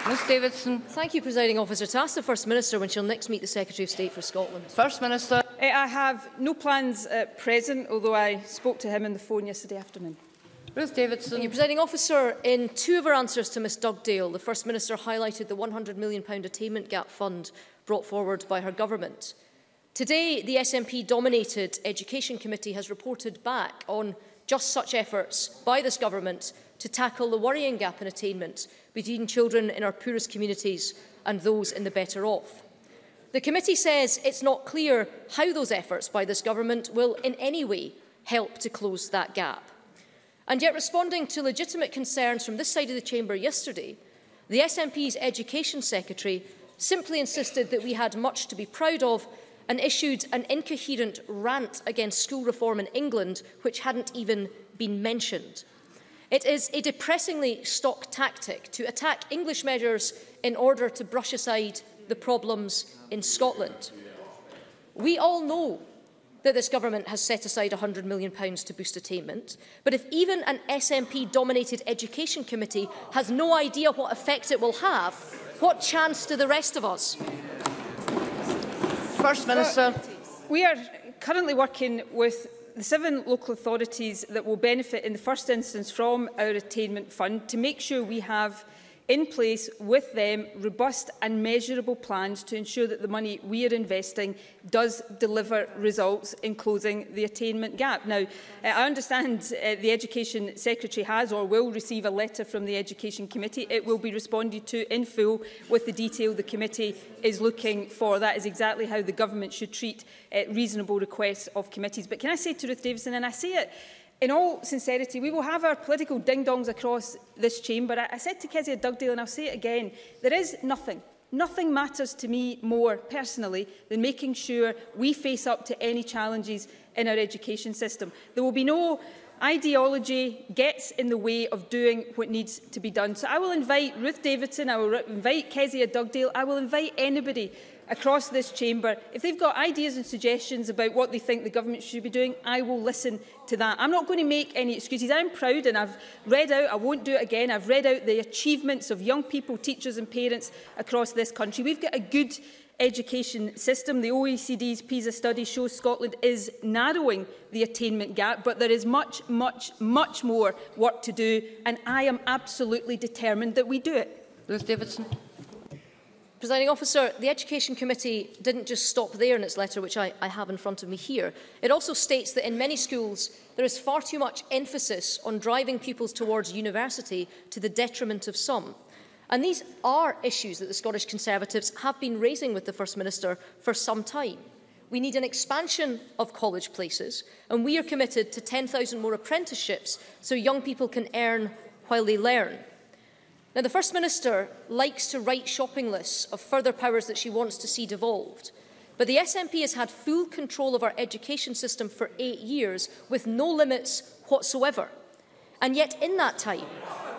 Ms Davidson. Thank you, Presiding Officer. To ask the First Minister when she'll next meet the Secretary of State for Scotland. First Minister. I have no plans at present, although I spoke to him on the phone yesterday afternoon. Ruth Davidson. Thank you, Presiding Officer. In two of her answers to Ms Dugdale, the First Minister highlighted the £100 million Attainment Gap Fund brought forward by her government. Today, the SNP-dominated Education Committee has reported back on just such efforts by this government to tackle the worrying gap in attainment between children in our poorest communities and those in the better off. The committee says it's not clear how those efforts by this government will in any way help to close that gap. And yet, responding to legitimate concerns from this side of the chamber yesterday, the SNP's Education Secretary simply insisted that we had much to be proud of and issued an incoherent rant against school reform in England, which hadn't even been mentioned. It is a depressingly stock tactic to attack English measures in order to brush aside the problems in Scotland. We all know that this government has set aside £100 million to boost attainment, but if even an SNP-dominated Education Committee has no idea what effect it will have, what chance do the rest of us? First Minister. We are currently working with the 7 local authorities that will benefit in the first instance from our Attainment Fund to make sure we have in place with them robust and measurable plans to ensure that the money we are investing does deliver results in closing the attainment gap. Now, I understand the Education Secretary has or will receive a letter from the Education Committee. It will be responded to in full with the detail the committee is looking for. That is exactly how the government should treat reasonable requests of committees. But can I say to Ruth Davidson, and I say it in all sincerity, we will have our political ding-dongs across this chamber. I said to Kezia Dugdale, and I'll say it again, there is nothing matters to me more personally than making sure we face up to any challenges in our education system. There will be no ideology gets in the way of doing what needs to be done. So I will invite Ruth Davidson, I will invite Kezia Dugdale, I will invite anybody across this chamber. If they've got ideas and suggestions about what they think the government should be doing, I will listen to that. I'm not going to make any excuses. I'm proud, and I've read out, I won't do it again, I've read out the achievements of young people, teachers and parents across this country. We've got a good education system. The OECD's PISA study shows Scotland is narrowing the attainment gap, but there is much more work to do, and I am absolutely determined that we do it. Ruth Davidson. Presiding Officer, the Education Committee didn't just stop there in its letter, which I have in front of me here. It also states that in many schools there is far too much emphasis on driving pupils towards university to the detriment of some. And these are issues that the Scottish Conservatives have been raising with the First Minister for some time. We need an expansion of college places, and we are committed to 10,000 more apprenticeships so young people can earn while they learn. Now, the First Minister likes to write shopping lists of further powers that she wants to see devolved, but the SNP has had full control of our education system for 8 years with no limits whatsoever. And yet, in that time,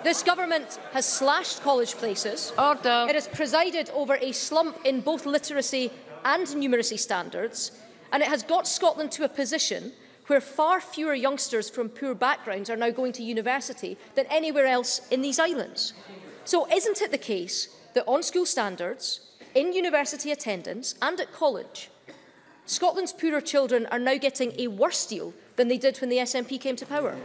this government has slashed college places. Order. It has presided over a slump in both literacy and numeracy standards, and it has got Scotland to a position where far fewer youngsters from poor backgrounds are now going to university than anywhere else in these islands. So isn't it the case that on school standards, in university attendance and at college, Scotland's poorer children are now getting a worse deal than they did when the SNP came to power?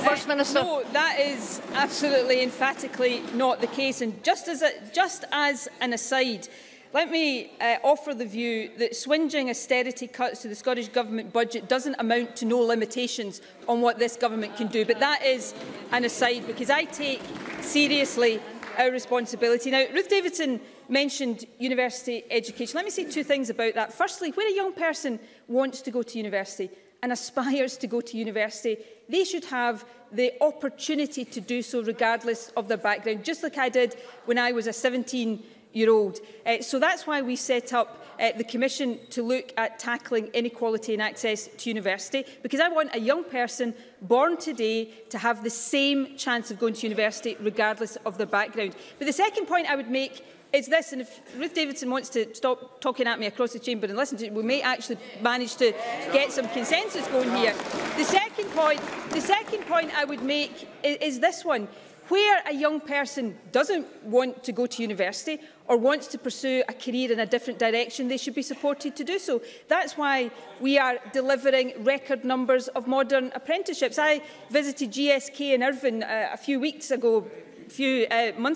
First Minister. No, that is absolutely emphatically not the case. And just as an aside, let me offer the view that swinging austerity cuts to the Scottish Government budget doesn't amount to no limitations on what this government can do. But that is an aside, because I take seriously our responsibility. Now, Ruth Davidson mentioned university education. Let me say 2 things about that. Firstly, when a young person wants to go to university and aspires to go to university, they should have the opportunity to do so regardless of their background, just like I did when I was a 17-year-old. So that's why we set up the Commission to look at tackling inequality in access to university, because I want a young person born today to have the same chance of going to university regardless of their background. But the second point I would make is this, and if Ruth Davidson wants to stop talking at me across the chamber and listen to it, we may actually manage to get some consensus going here. The second point I would make is this one. where a young person doesn't want to go to university or wants to pursue a career in a different direction, they should be supported to do so. That's why we are delivering record numbers of modern apprenticeships. I visited GSK in Irvine a few months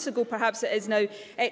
ago, perhaps it is now,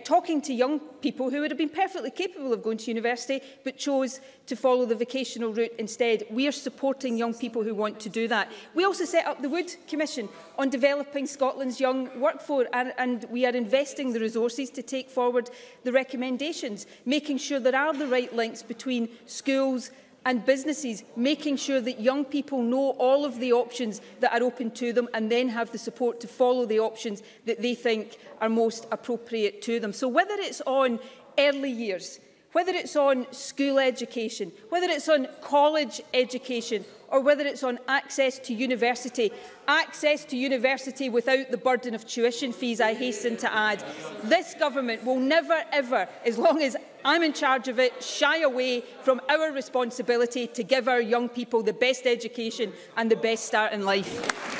talking to young people who would have been perfectly capable of going to university but chose to follow the vocational route instead. We are supporting young people who want to do that. We also set up the Wood Commission on developing Scotland's young workforce, and we are investing the resources to take forward the recommendations, making sure there are the right links between schools and businesses, making sure that young people know all of the options that are open to them and then have the support to follow the options that they think are most appropriate to them. So whether it's on early years, whether it's on school education, whether it's on college education, or whether it's on access to university without the burden of tuition fees, I hasten to add, this government will never, ever, as long as I'm in charge of it, shy away from our responsibility to give our young people the best education and the best start in life.